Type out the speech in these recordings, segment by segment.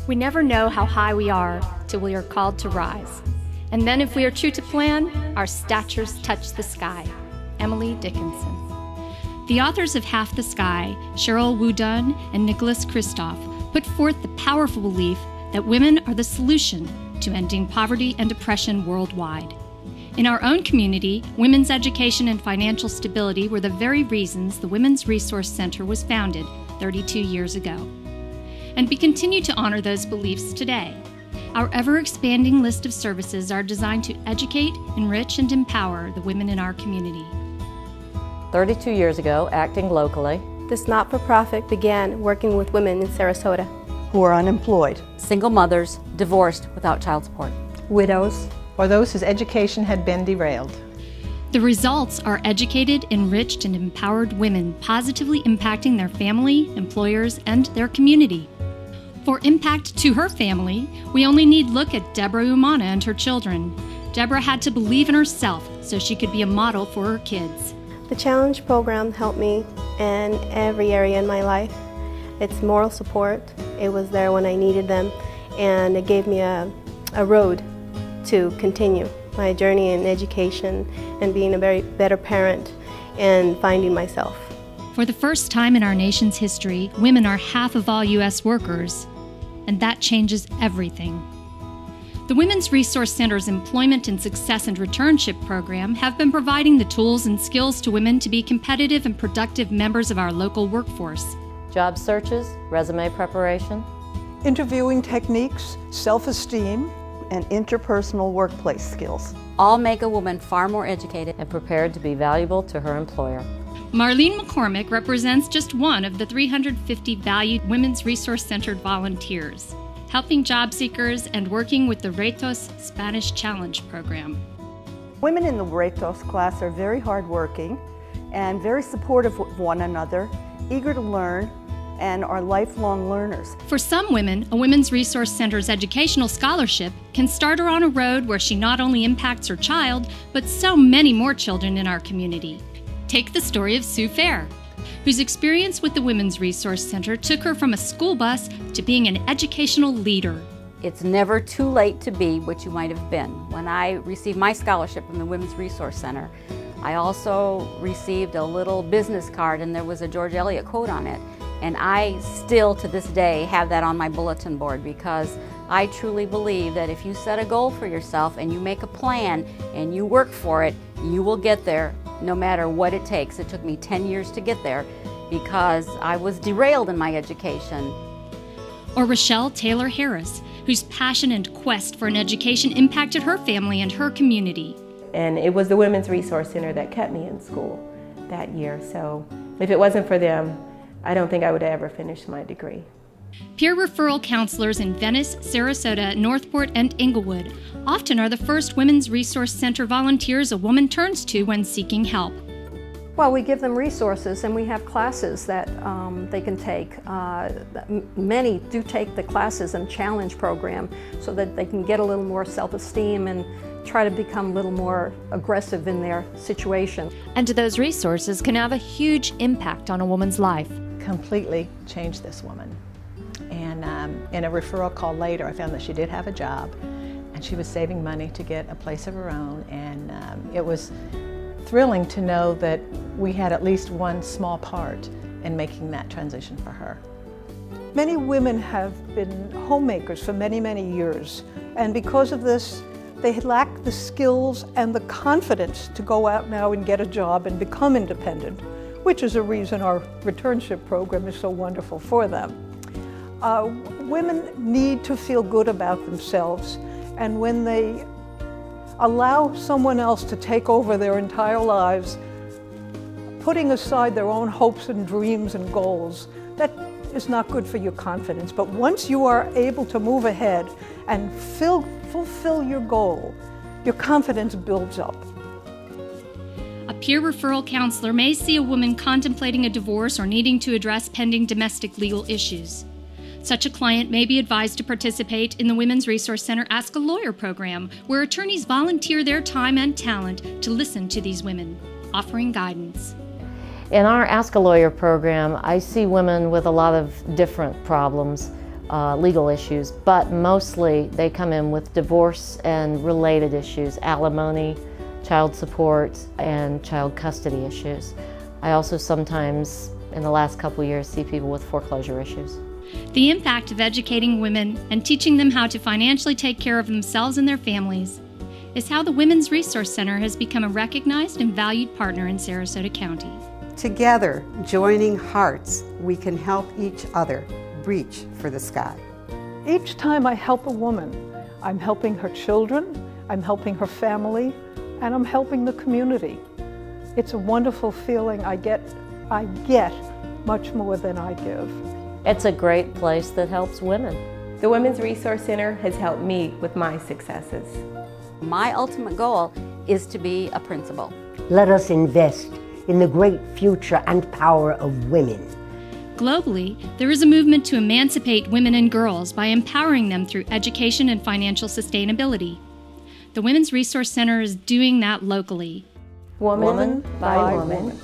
We never know how high we are till we are called to rise. And then if we are true to plan, our statures touch the sky. Emily Dickinson. The authors of Half the Sky, Cheryl Wudunn and Nicholas Kristof, put forth the powerful belief that women are the solution to ending poverty and depression worldwide. In our own community, women's education and financial stability were the very reasons the Women's Resource Center was founded 32 years ago. And we continue to honor those beliefs today. Our ever-expanding list of services are designed to educate, enrich, and empower the women in our community. 32 years ago, acting locally, this not-for-profit began working with women in Sarasota who are unemployed, single mothers, divorced without child support, widows, or those whose education had been derailed. The results are educated, enriched, and empowered women positively impacting their family, employers, and their community. For impact to her family, we only need look at Deborah Umana and her children. Deborah had to believe in herself so she could be a model for her kids. The Challenge program helped me in every area in my life. It's moral support. It was there when I needed them, and it gave me a road to continue my journey in education and being a very better parent and finding myself. For the first time in our nation's history, women are half of all U.S. workers, and that changes everything. The Women's Resource Center's Employment and Success and Returnship program have been providing the tools and skills to women to be competitive and productive members of our local workforce. Job searches, resume preparation, interviewing techniques, self-esteem, and interpersonal workplace skills. All make a woman far more educated and prepared to be valuable to her employer. Marlene McCormick represents just one of the 350 valued Women's Resource Center volunteers, helping job seekers and working with the Retos Spanish Challenge program. Women in the Retos class are very hardworking and very supportive of one another, eager to learn, and are lifelong learners. For some women, a Women's Resource Center's educational scholarship can start her on a road where she not only impacts her child, but so many more children in our community. Take the story of Sue Fair, whose experience with the Women's Resource Center took her from a school bus to being an educational leader. It's never too late to be what you might have been. When I received my scholarship from the Women's Resource Center, I also received a little business card, and there was a George Eliot quote on it. And I still, to this day, have that on my bulletin board, because I truly believe that if you set a goal for yourself and you make a plan and you work for it, you will get there no matter what it takes. It took me 10 years to get there because I was derailed in my education. Or Rochelle Taylor Harris, whose passion and quest for an education impacted her family and her community. And it was the Women's Resource Center that kept me in school that year. So if it wasn't for them, I don't think I would have ever finished my degree. Peer referral counselors in Venice, Sarasota, Northport, and Inglewood often are the first Women's Resource Center volunteers a woman turns to when seeking help. Well, we give them resources, and we have classes that they can take. Many do take the classes and challenge program so that they can get a little more self-esteem and try to become a little more aggressive in their situation. And those resources can have a huge impact on a woman's life. Completely changed this woman. And in a referral call later, I found that she did have a job, and she was saving money to get a place of her own, and it was thrilling to know that we had at least one small part in making that transition for her. Many women have been homemakers for many, many years, and because of this, they lack the skills and the confidence to go out now and get a job and become independent, which is a reason our returnship program is so wonderful for them. Women need to feel good about themselves, and when they allow someone else to take over their entire lives, putting aside their own hopes and dreams and goals, that is not good for your confidence. But once you are able to move ahead and fulfill your goal, your confidence builds up. A peer referral counselor may see a woman contemplating a divorce or needing to address pending domestic legal issues. Such a client may be advised to participate in the Women's Resource Center Ask a Lawyer program, where attorneys volunteer their time and talent to listen to these women, offering guidance. In our Ask a Lawyer program, I see women with a lot of different problems. legal issues, but mostly they come in with divorce and related issues, alimony, child support, and child custody issues. I also sometimes, in the last couple of years, see people with foreclosure issues. The impact of educating women and teaching them how to financially take care of themselves and their families is how the Women's Resource Center has become a recognized and valued partner in Sarasota County. Together, joining hearts, we can help each other reach for the sky. Each time I help a woman, I'm helping her children, I'm helping her family, and I'm helping the community. It's a wonderful feeling. I get much more than I give. It's a great place that helps women. The Women's Resource Center has helped me with my successes. My ultimate goal is to be a principal. Let us invest in the great future and power of women. Globally, there is a movement to emancipate women and girls by empowering them through education and financial sustainability. The Women's Resource Center is doing that locally. Woman by woman.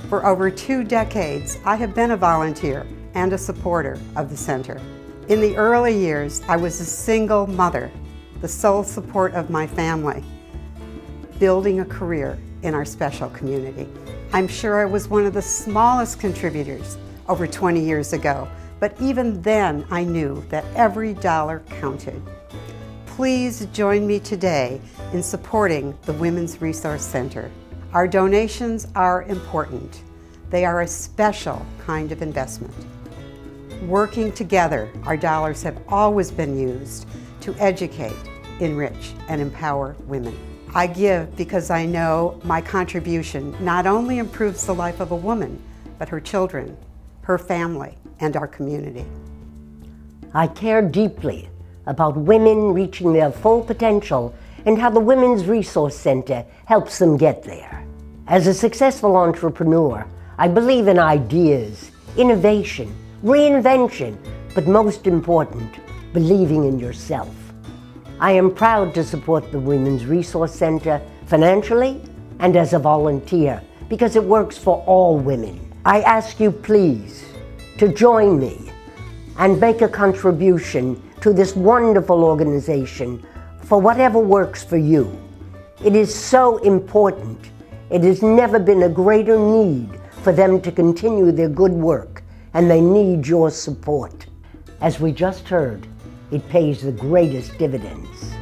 For over 2 decades, I have been a volunteer and a supporter of the center. In the early years, I was a single mother, the sole support of my family, building a career in our special community. I'm sure I was one of the smallest contributors over 20 years ago, but even then I knew that every dollar counted. Please join me today in supporting the Women's Resource Center. Our donations are important. They are a special kind of investment. Working together, our dollars have always been used to educate, enrich, and empower women. I give because I know my contribution not only improves the life of a woman, but her children, her family, and our community. I care deeply about women reaching their full potential and how the Women's Resource Center helps them get there. As a successful entrepreneur, I believe in ideas, innovation, reinvention, but most important, believing in yourself. I am proud to support the Women's Resource Center financially and as a volunteer because it works for all women. I ask you please to join me and make a contribution to this wonderful organization for whatever works for you. It is so important. It has never been a greater need for them to continue their good work, and they need your support. As we just heard, it pays the greatest dividends.